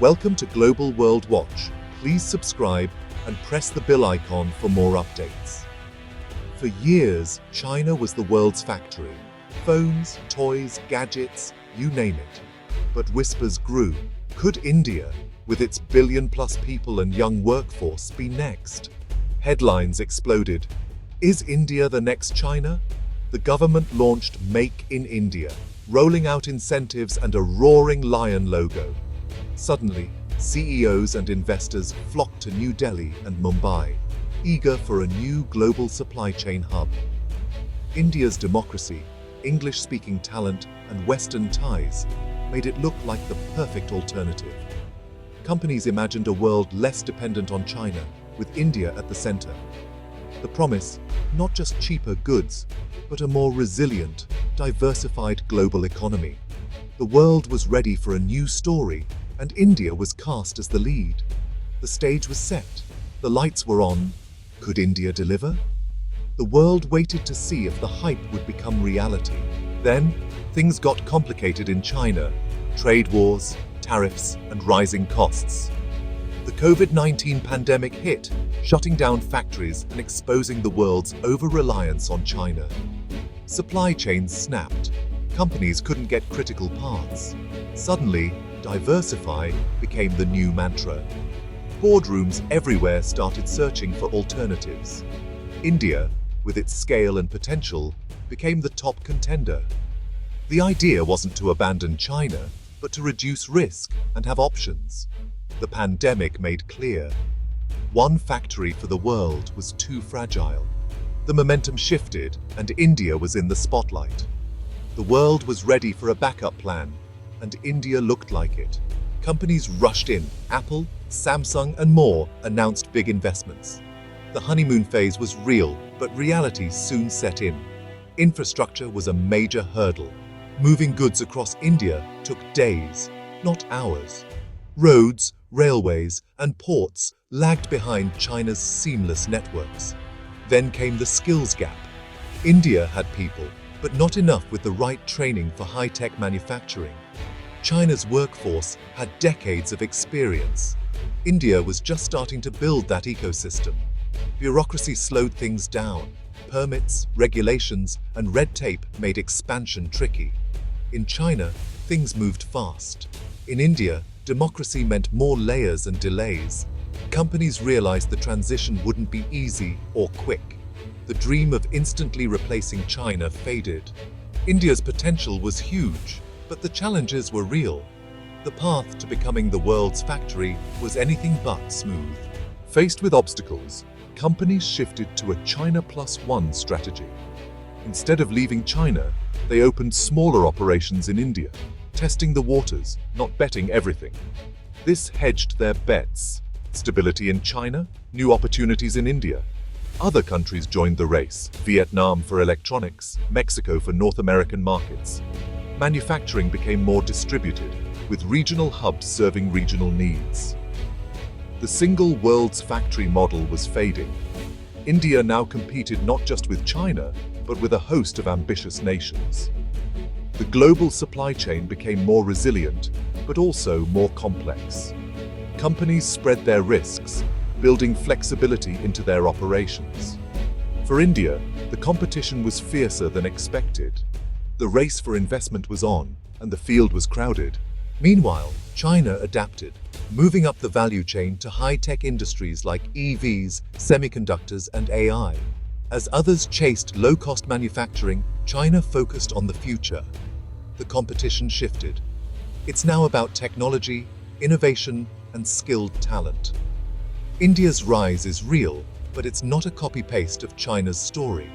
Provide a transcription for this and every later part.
Welcome to Global World Watch. Please subscribe and press the bell icon for more updates. For years, China was the world's factory. Phones, toys, gadgets, you name it. But whispers grew. Could India, with its billion-plus people and young workforce, be next? Headlines exploded. Is India the next China? The government launched Make in India, rolling out incentives and a roaring lion logo. Suddenly, CEOs and investors flocked to New Delhi and Mumbai, eager for a new global supply chain hub. India's democracy, English-speaking talent, and Western ties made it look like the perfect alternative. Companies imagined a world less dependent on China, with India at the center. The promise, not just cheaper goods, but a more resilient, diversified global economy. The world was ready for a new story, and India was cast as the lead. The stage was set, the lights were on. Could India deliver? The world waited to see if the hype would become reality. Then, things got complicated in China. Trade wars, tariffs, and rising costs. The COVID-19 pandemic hit, shutting down factories and exposing the world's over-reliance on China. Supply chains snapped. Companies couldn't get critical parts. Suddenly, diversify became the new mantra. Boardrooms everywhere started searching for alternatives. India, with its scale and potential, became the top contender. The idea wasn't to abandon China, but to reduce risk and have options. The pandemic made clear. One factory for the world was too fragile. The momentum shifted, and India was in the spotlight. The world was ready for a backup plan, and India looked like it. Companies rushed in. Apple, Samsung, and more announced big investments. The honeymoon phase was real, but reality soon set in. Infrastructure was a major hurdle. Moving goods across India took days, not hours. Roads, railways, and ports lagged behind China's seamless networks. Then came the skills gap. India had people, but not enough with the right training for high-tech manufacturing. China's workforce had decades of experience. India was just starting to build that ecosystem. Bureaucracy slowed things down. Permits, regulations, and red tape made expansion tricky. In China, things moved fast. In India, democracy meant more layers and delays. Companies realized the transition wouldn't be easy or quick. The dream of instantly replacing China faded. India's potential was huge, but the challenges were real. The path to becoming the world's factory was anything but smooth. Faced with obstacles, companies shifted to a China Plus One strategy. Instead of leaving China, they opened smaller operations in India, testing the waters, not betting everything. This hedged their bets. Stability in China, new opportunities in India. Other countries joined the race: Vietnam for electronics, Mexico for North American markets. Manufacturing became more distributed, with regional hubs serving regional needs. The single world's factory model was fading. India now competed not just with China, but with a host of ambitious nations. The global supply chain became more resilient, but also more complex. Companies spread their risks, building flexibility into their operations. For India, the competition was fiercer than expected. The race for investment was on, and the field was crowded. Meanwhile, China adapted, moving up the value chain to high-tech industries like EVs, semiconductors, and AI. As others chased low-cost manufacturing, China focused on the future. The competition shifted. It's now about technology, innovation, and skilled talent. India's rise is real, but it's not a copy-paste of China's story.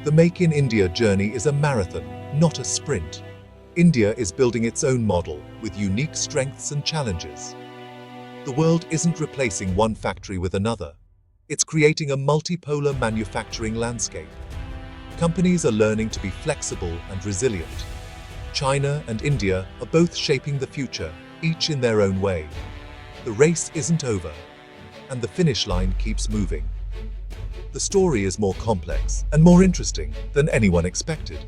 The Make in India journey is a marathon, not a sprint. India is building its own model with unique strengths and challenges. The world isn't replacing one factory with another. It's creating a multipolar manufacturing landscape. Companies are learning to be flexible and resilient. China and India are both shaping the future, each in their own way. The race isn't over, and the finish line keeps moving. The story is more complex and more interesting than anyone expected.